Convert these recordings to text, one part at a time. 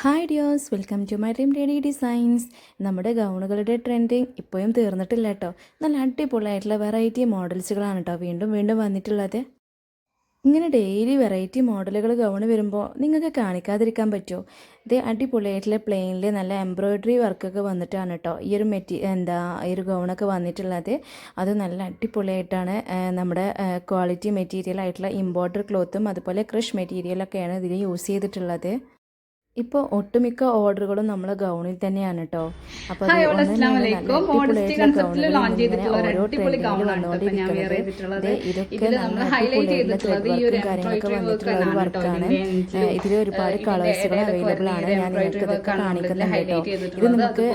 Hi dears, welcome to my dream lady designs. നമ്മുടെ ഗൗണുകളുടെ trending ഇപ്പോഴും തീർന്നിട്ടില്ല കേട്ടോ. നല്ല അടിപൊളിയായിട്ടുള്ള വെറൈറ്റി മോഡൽസുകളാണ് കേട്ടോ വീണ്ടും വീണ്ടും വന്നിട്ടുള്ളത്. ഇങ്ങനെ ഡെയിലി വെറൈറ്റി മോഡലുകൾ ഗൗണ് വരുമ്പോൾ നിങ്ങൾക്ക് കാണിക്കാതിരിക്കാൻ പറ്റുമോ? ഇത് അടിപൊളിയായിട്ടുള്ള പ്ലെയിനിൽ നല്ല എംബ്രോയ്ഡറി വർക്കൊക്കെ വന്നിട്ടാണ് കേട്ടോ ഈ ഒരു ഈ ഒരു ഗൗണൊക്കെ വന്നിട്ടുള്ളത്. അത് നല്ല അടിപൊളിയായിട്ടാണ് നമ്മുടെ ക്വാളിറ്റി മെറ്റീരിയൽ ആയിട്ടുള്ള ഇമ്പോർട്ടഡ് ക്ലോത്തും അതുപോലെ ക്രഷ് മെറ്റീരിയലൊക്കെയാണ് ഇതിൽ യൂസ് ചെയ്തിട്ടുള്ളത്. ഇപ്പോൾ ഒട്ടുമിക്ക ഓർഡറുകളും നമ്മൾ ഗൗണിൽ തന്നെയാണ് കേട്ടോ. അപ്പോൾ ഓരോ ട്രെൻഡിങ്ങിൽ ഇതൊക്കെ കാര്യങ്ങളൊക്കെ വന്നിട്ടുള്ള ഒരു വർക്കാണ്. ഇതിൽ ഒരുപാട് കളേഴ്സുകൾ അവൈലബിൾ ആണ്. ഞാൻ നിങ്ങൾക്ക് ഇതൊക്കെ കാണിക്കുന്നുണ്ട് കേട്ടോ. ഇത് നമുക്ക്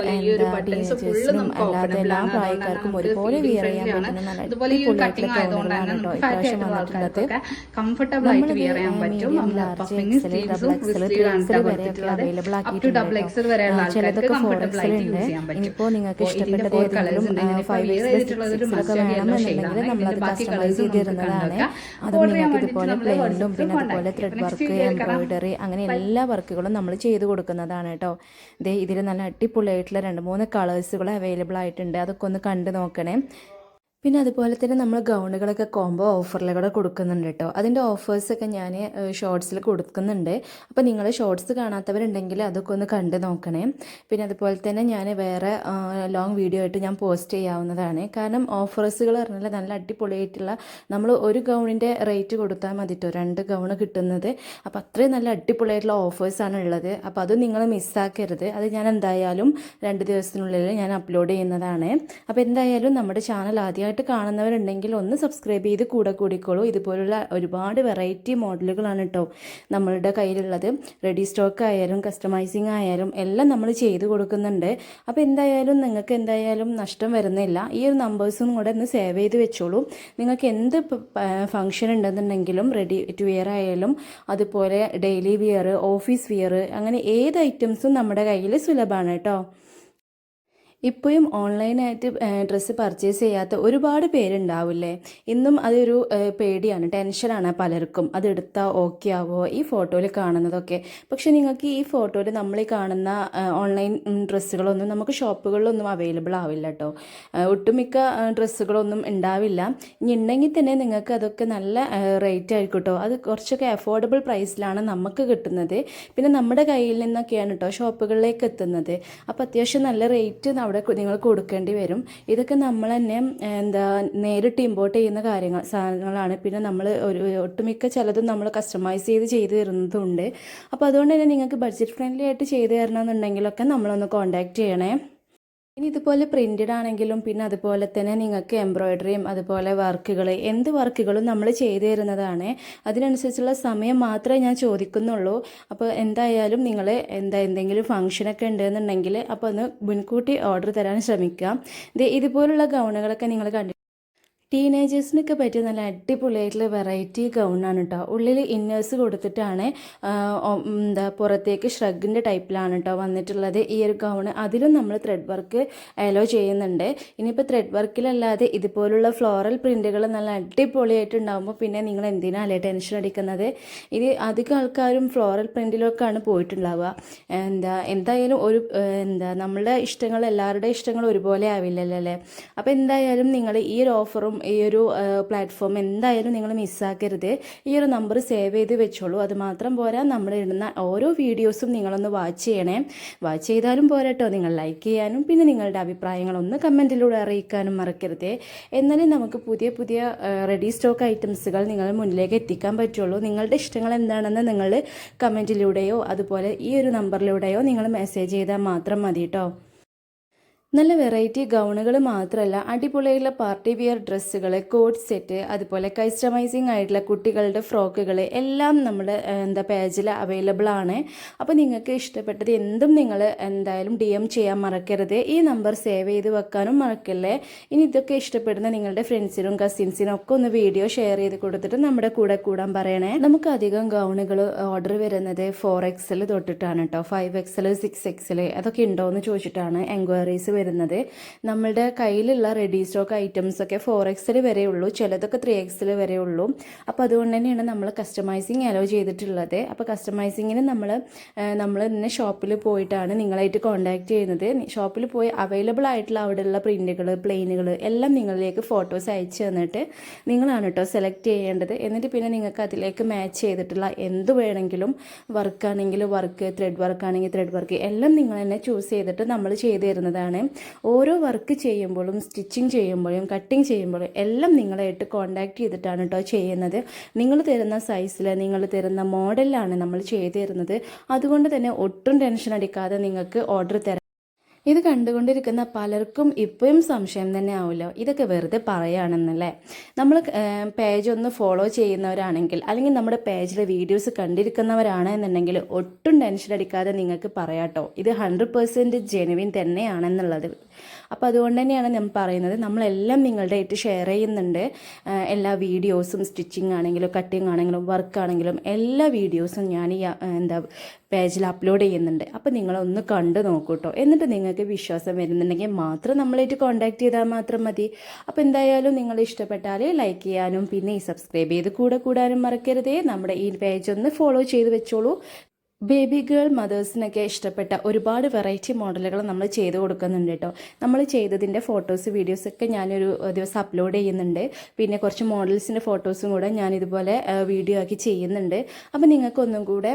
ടീനേജേഴ്സിനും അല്ലാതെ എല്ലാ പ്രായക്കാർക്കും ഒരുപോലെ വിയർ ചെയ്യാൻ പറ്റുന്ന നല്ല അടിപൊളിയായിട്ടുള്ള ഗൗണുകളാണ് കേട്ടോ ഇപ്രാവശ്യം വന്നിട്ടുള്ളത്. നമ്മൾ അവൈലബിൾ ആക്കിയിട്ടുണ്ട്. ചിലതൊക്കെ 4XL ഉണ്ട്. ഇനിയിപ്പോൾ നിങ്ങൾക്ക് ഇഷ്ടപ്പെട്ടത് ഏതെങ്കിലും 5XL വേണമെന്നുണ്ടെങ്കിൽ നമ്മളത് കസ്റ്റമൈസ് ചെയ്ത് തരുന്നതാണ്. അതും നിങ്ങൾക്ക് ഇതുപോലെ പ്ലെയിനിലും പിന്നെ അതുപോലെ ത്രെഡ് വർക്ക്, എംബ്രോയിഡറി അങ്ങനെ എല്ലാ വർക്കുകളും നമ്മൾ ചെയ്ത് കൊടുക്കുന്നതാണ് കേട്ടോ. ഇതിൽ നല്ല അടിപൊളിയായിട്ടുള്ള 2-3 കളേഴ്സുകൾ അവൈലബിൾ ആയിട്ടുണ്ട്. അതൊക്കെ ഒന്ന് കണ്ടു നോക്കണേ. പിന്നെ അതുപോലെ തന്നെ നമ്മൾ ഗൗണുകളൊക്കെ കോംബോ ഓഫറിലൂടെ കൊടുക്കുന്നുണ്ട് കേട്ടോ. അതിൻ്റെ ഓഫേഴ്സൊക്കെ ഞാൻ ഷോർട്സിൽ കൊടുക്കുന്നുണ്ട്. അപ്പോൾ നിങ്ങൾ ഷോർട്സ് കാണാത്തവരുണ്ടെങ്കിൽ അതൊക്കെ ഒന്ന് കണ്ടു നോക്കണേ. പിന്നെ അതുപോലെ തന്നെ ഞാൻ വേറെ ലോങ് വീഡിയോ ആയിട്ട് ഞാൻ പോസ്റ്റ് ചെയ്യാവുന്നതാണ്. കാരണം ഓഫേഴ്സുകൾ പറഞ്ഞാൽ നല്ല അടിപൊളിയായിട്ടുള്ള നമ്മൾ ഒരു ഗൗണിൻ്റെ റേറ്റ് കൊടുത്താൽ മതിട്ടോ 2 ഗൗണ് കിട്ടുന്നത്. അപ്പോൾ അത്രയും നല്ല അടിപൊളിയായിട്ടുള്ള ഓഫേഴ്സാണ് ഉള്ളത്. അപ്പോൾ അത് നിങ്ങൾ മിസ്സാക്കരുത്. അത് ഞാൻ എന്തായാലും 2 ദിവസത്തിനുള്ളിൽ ഞാൻ അപ്ലോഡ് ചെയ്യുന്നതാണ്. അപ്പോൾ എന്തായാലും നമ്മുടെ ചാനൽ ആദ്യമായിട്ട് കാണുന്നവരുണ്ടെങ്കിൽ ഒന്ന് സബ്സ്ക്രൈബ് ചെയ്ത് കൂടെ കൂടിക്കോളൂ. ഇതുപോലുള്ള ഒരുപാട് വെറൈറ്റി മോഡലുകളാണ് കേട്ടോ നമ്മളുടെ കയ്യിലുള്ളത്. റെഡി സ്റ്റോക്ക് ആയാലും കസ്റ്റമൈസിങ് ആയാലും എല്ലാം നമ്മൾ ചെയ്ത് കൊടുക്കുന്നുണ്ട്. അപ്പോൾ എന്തായാലും നിങ്ങൾക്ക് എന്തായാലും നഷ്ടം വരുന്നില്ല. ഈ ഒരു നമ്പേഴ്സും കൂടെ ഒന്ന് സേവ് ചെയ്ത് വെച്ചോളൂ. നിങ്ങൾക്ക് എന്ത് ഫംഗ്ഷൻ ഉണ്ടെന്നുണ്ടെങ്കിലും റെഡി ടു വെയർ ആയാലും അതുപോലെ ഡെയിലി വിയർ, ഓഫീസ് വിയർ അങ്ങനെ ഏത് ഐറ്റംസും നമ്മുടെ കയ്യിൽ സുലഭമാണ് കേട്ടോ. ഇപ്പോഴും ഓൺലൈനായിട്ട് ഡ്രസ്സ് പർച്ചേസ് ചെയ്യാത്ത ഒരുപാട് പേരുണ്ടാവില്ലേ? ഇന്നും അതൊരു പേടിയാണ്, ടെൻഷനാണ് പലർക്കും. അതെടുത്താൽ ഓക്കെ ആവോ ഈ ഫോട്ടോയിൽ കാണുന്നതൊക്കെ. പക്ഷേ നിങ്ങൾക്ക് ഈ ഫോട്ടോയിൽ നമ്മൾ ഈ കാണുന്ന ഓൺലൈൻ ഡ്രസ്സുകളൊന്നും നമുക്ക് ഷോപ്പുകളിലൊന്നും അവൈലബിൾ ആവില്ല കേട്ടോ. ഒട്ടുമിക്ക ഡ്രസ്സുകളൊന്നും ഉണ്ടാവില്ല. ഇനി ഉണ്ടെങ്കിൽ തന്നെ നിങ്ങൾക്ക് അതൊക്കെ നല്ല റേറ്റ് ആയിരിക്കും കേട്ടോ. അത് കുറച്ചൊക്കെ അഫോർഡബിൾ പ്രൈസിലാണ് നമുക്ക് കിട്ടുന്നത്. പിന്നെ നമ്മുടെ കയ്യിൽ നിന്നൊക്കെയാണ് കേട്ടോ ഷോപ്പുകളിലേക്ക് എത്തുന്നത്. അപ്പോൾ അത്യാവശ്യം നല്ല റേറ്റ് അവിടെ നിങ്ങൾ കൊടുക്കേണ്ടി വരും. ഇതൊക്കെ നമ്മൾ തന്നെ നേരിട്ട് ഇമ്പോർട്ട് ചെയ്യുന്ന സാധനങ്ങളാണ്. പിന്നെ നമ്മൾ ഒട്ടുമിക്ക ചിലതും നമ്മൾ കസ്റ്റമൈസ് ചെയ്ത് തരുന്നതുണ്ട്. അപ്പോൾ അതുകൊണ്ട് തന്നെ നിങ്ങൾക്ക് ബഡ്ജറ്റ് ഫ്രണ്ട്ലി ആയിട്ട് ചെയ്ത് തരണമെന്നുണ്ടെങ്കിലൊക്കെ നമ്മളൊന്ന് കോൺടാക്റ്റ് ചെയ്യണേ. ഇനി ഇതുപോലെ പ്രിൻറ്റഡ് ആണെങ്കിലും പിന്നെ അതുപോലെ തന്നെ നിങ്ങൾക്ക് എംബ്രോയ്ഡറിയും അതുപോലെ വർക്കുകൾ എന്ത് വർക്കുകളും നമ്മൾ ചെയ്തു തരുന്നതാണ്. അതിനനുസരിച്ചുള്ള സമയം മാത്രമേ ഞാൻ ചോദിക്കുന്നുള്ളൂ. അപ്പോൾ എന്തായാലും നിങ്ങൾ എന്തെങ്കിലും ഫംഗ്ഷനൊക്കെ ഉണ്ടെന്നുണ്ടെങ്കിൽ അപ്പോൾ ഒന്ന് മുൻകൂട്ടി ഓർഡർ തരാൻ ശ്രമിക്കാം. ഇതുപോലുള്ള ഗൗണുകളൊക്കെ നിങ്ങൾ ടീനേജേഴ്സിനൊക്കെ പറ്റിയ നല്ല അടിപൊളിയായിട്ടുള്ള വെറൈറ്റി ഗൗണാണ് കേട്ടോ. ഉള്ളിൽ ഇന്നേഴ്സ് കൊടുത്തിട്ടാണ് പുറത്തേക്ക് ഷ്രഗിൻ്റെ ടൈപ്പിലാണ് കേട്ടോ വന്നിട്ടുള്ളത് ഈ ഒരു ഗൗണ്. അതിലും നമ്മൾ ത്രെഡ് വർക്ക് അലോ ചെയ്യുന്നുണ്ട്. ഇനിയിപ്പോൾ ത്രെഡ് വർക്കിലല്ലാതെ ഇതുപോലുള്ള ഫ്ലോറൽ പ്രിൻറ്റുകൾ നല്ല അടിപൊളിയായിട്ടുണ്ടാകുമ്പോൾ പിന്നെ നിങ്ങൾ എന്തിനാല്ലേ ടെൻഷൻ അടിക്കുന്നത്? ഇത് അധികം ആൾക്കാരും ഫ്ലോറൽ പ്രിൻറ്റിലൊക്കെയാണ് പോയിട്ടുണ്ടാവുക. എന്തായാലും നമ്മളുടെ ഇഷ്ടങ്ങൾ എല്ലാവരുടെ ഇഷ്ടങ്ങൾ ഒരുപോലെ ആവില്ലല്ലോ അല്ലേ? അപ്പോൾ എന്തായാലും നിങ്ങൾ ഈ ഒരു ഓഫറും ഈ ഒരു പ്ലാറ്റ്ഫോം എന്തായാലും നിങ്ങൾ മിസ്സാക്കരുത്. ഈ ഒരു നമ്പർ സേവ് ചെയ്ത് വെച്ചോളൂ. അത് മാത്രം പോരാ, നമ്മൾ ഇടുന്ന ഓരോ വീഡിയോസും നിങ്ങളൊന്ന് വാച്ച് ചെയ്യണേ. വാച്ച് ചെയ്താലും പോരാട്ടോ, നിങ്ങൾ ലൈക്ക് ചെയ്യാനും പിന്നെ നിങ്ങളുടെ അഭിപ്രായങ്ങളൊന്ന് കമൻറ്റിലൂടെ അറിയിക്കാനും മറക്കരുത്. എന്നാലേ നമുക്ക് പുതിയ റെഡി സ്റ്റോക്ക് ഐറ്റംസുകൾ നിങ്ങളുടെ മുന്നിലേക്ക് എത്തിക്കാൻ പറ്റുള്ളൂ. നിങ്ങളുടെ ഇഷ്ടങ്ങൾ എന്താണെന്ന് നിങ്ങൾ കമൻറ്റിലൂടെയോ അതുപോലെ ഈ ഒരു നമ്പറിലൂടെയോ നിങ്ങൾ മെസ്സേജ് ചെയ്താൽ മാത്രം മതി കേട്ടോ. നല്ല വെറൈറ്റി ഗൗണുകൾ മാത്രമല്ല, അടിപൊളിയായിട്ടുള്ള പാർട്ടി വിയർ ഡ്രസ്സുകൾ, കോട്ട് സെറ്റ്, അതുപോലെ കസ്റ്റമൈസിങ് ആയിട്ടുള്ള കുട്ടികളുടെ ഫ്രോക്കുകൾ എല്ലാം നമ്മുടെ പേജിൽ അവൈലബിൾ ആണ്. അപ്പോൾ നിങ്ങൾക്ക് ഇഷ്ടപ്പെട്ടത് എന്തും നിങ്ങൾ എന്തായാലും DM ചെയ്യാൻ മറക്കരുത്. ഈ നമ്പർ സേവ് ചെയ്ത് വെക്കാനും മറക്കല്ലേ. ഇനി ഇതൊക്കെ ഇഷ്ടപ്പെടുന്ന നിങ്ങളുടെ ഫ്രണ്ട്സിനും കസിൻസിനും ഒക്കെ ഒന്ന് വീഡിയോ ഷെയർ ചെയ്ത് കൊടുത്തിട്ട് നമ്മുടെ കൂടെ കൂടാൻ പറയണേ. നമുക്ക് അധികം ഗൗണുകൾ ഓർഡർ വരുന്നത് 4XL തൊട്ടിട്ടാണ് കേട്ടോ. 5XL 6XL അതൊക്കെ ഉണ്ടോ എന്ന് ചോദിച്ചിട്ടാണ് എൻക്വയറീസ് വരുന്നത്. നമ്മളുടെ കയ്യിലുള്ള റെഡി സ്റ്റോക്ക് ഐറ്റംസൊക്കെ 4XL വരെ ഉള്ളൂ, ചിലതൊക്കെ 3XL വരെ ഉള്ളൂ. അപ്പോൾ അതുകൊണ്ട് തന്നെയാണ് നമ്മൾ കസ്റ്റമൈസിങ് അലോ ചെയ്തിട്ടുള്ളത്. അപ്പോൾ കസ്റ്റമൈസിങ്ങിന് നമ്മൾ തന്നെ ഷോപ്പിൽ പോയിട്ടാണ് നിങ്ങളായിട്ട് കോൺടാക്ട് ചെയ്യുന്നത്. ഷോപ്പിൽ പോയി അവൈലബിൾ ആയിട്ടുള്ള അവിടെയുള്ള പ്രിൻറ്റുകൾ, പ്ലെയിനുകൾ എല്ലാം നിങ്ങളിലേക്ക് ഫോട്ടോസ് അയച്ചു തന്നിട്ട് നിങ്ങളാണ് കേട്ടോ സെലക്ട് ചെയ്യേണ്ടത്. എന്നിട്ട് പിന്നെ നിങ്ങൾക്ക് അതിലേക്ക് മാച്ച് ചെയ്തിട്ടുള്ള എന്ത് വേണമെങ്കിലും, വർക്കാണെങ്കിൽ വർക്ക്, ത്രെഡ് വർക്കാണെങ്കിൽ ത്രെഡ് വർക്ക് എല്ലാം നിങ്ങൾ തന്നെ ചൂസ് ചെയ്തിട്ട് നമ്മൾ ചെയ്തു തരുന്നതാണ്. ഓരോ വർക്ക് ചെയ്യുമ്പോഴും, സ്റ്റിച്ചിങ് ചെയ്യുമ്പോഴും, കട്ടിങ് ചെയ്യുമ്പോഴും എല്ലാം നിങ്ങളായിട്ട് കോൺടാക്ട് ചെയ്തിട്ടാണ് കേട്ടോ ചെയ്യുന്നത്. നിങ്ങൾ തരുന്ന സൈസിൽ, നിങ്ങൾ തരുന്ന മോഡലിലാണ് നമ്മൾ ചെയ്തു തരുന്നത്. അതുകൊണ്ട് തന്നെ ഒട്ടും ടെൻഷൻ അടിക്കാതെ നിങ്ങൾക്ക് ഓർഡർ തരാം. ഇത് കണ്ടുകൊണ്ടിരിക്കുന്ന പലർക്കും ഇപ്പോഴും സംശയം തന്നെ ആവുമല്ലോ, ഇതൊക്കെ വെറുതെ പറയുകയാണെന്നല്ലേ. നമ്മൾ പേജ് ഒന്ന് ഫോളോ ചെയ്യുന്നവരാണെങ്കിൽ, അല്ലെങ്കിൽ നമ്മുടെ പേജിലെ വീഡിയോസ് കണ്ടിരിക്കുന്നവരാണെന്നുണ്ടെങ്കിൽ ഒട്ടും ടെൻഷൻ അടിക്കാതെ നിങ്ങൾക്ക് പറയാട്ടോ, ഇത് 100% ജെനുവിൻ തന്നെയാണെന്നുള്ളത്. അപ്പോൾ അതുകൊണ്ട് തന്നെയാണ് ഞാൻ പറയുന്നത്, നമ്മളെല്ലാം നിങ്ങളുടെ ആയിട്ട് ഷെയർ ചെയ്യുന്നുണ്ട്. എല്ലാ വീഡിയോസും, സ്റ്റിച്ചിങ് ആണെങ്കിലും കട്ടിങ് ആണെങ്കിലും വർക്കാണെങ്കിലും എല്ലാ വീഡിയോസും ഞാൻ ഈ പേജിൽ അപ്ലോഡ് ചെയ്യുന്നുണ്ട്. അപ്പോൾ നിങ്ങളൊന്ന് കണ്ടു നോക്കൂ കേട്ടോ. എന്നിട്ട് നിങ്ങൾക്ക് വിശ്വാസം വരുന്നുണ്ടെങ്കിൽ മാത്രം നമ്മളായിട്ട് കോൺടാക്ട് ചെയ്താൽ മാത്രം മതി. അപ്പോൾ എന്തായാലും നിങ്ങൾ ഇഷ്ടപ്പെട്ടാൽ ലൈക്ക് ചെയ്യാനും പിന്നെ ഈ സബ്സ്ക്രൈബ് ചെയ്ത് കൂടാനും മറക്കരുതേ. നമ്മുടെ ഈ പേജ് ഒന്ന് ഫോളോ ചെയ്ത് വെച്ചോളൂ. ബേബി ഗേൾ മദേഴ്സിനൊക്കെ ഇഷ്ടപ്പെട്ട ഒരുപാട് വെറൈറ്റി മോഡലുകൾ നമ്മൾ ചെയ്ത് കൊടുക്കുന്നുണ്ട് കേട്ടോ. നമ്മൾ ചെയ്തതിൻ്റെ ഫോട്ടോസ്, വീഡിയോസൊക്കെ ഞാനൊരു ദിവസം അപ്ലോഡ് ചെയ്യുന്നുണ്ട്. പിന്നെ കുറച്ച് മോഡൽസിൻ്റെ ഫോട്ടോസും കൂടെ ഞാനിതുപോലെ വീഡിയോ ആക്കി ചെയ്യുന്നുണ്ട്. അപ്പോൾ നിങ്ങൾക്കൊന്നും കൂടെ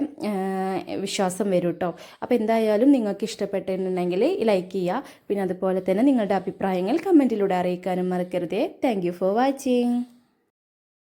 വിശ്വാസം വരും കേട്ടോ. അപ്പോൾ എന്തായാലും നിങ്ങൾക്ക് ഇഷ്ടപ്പെട്ടിട്ടുണ്ടെങ്കിൽ ലൈക്ക് ചെയ്യുക. പിന്നെ അതുപോലെ തന്നെ നിങ്ങളുടെ അഭിപ്രായങ്ങൾ കമൻറ്റിലൂടെ അറിയിക്കാനും മറക്കരുതേ. Thank you for watching.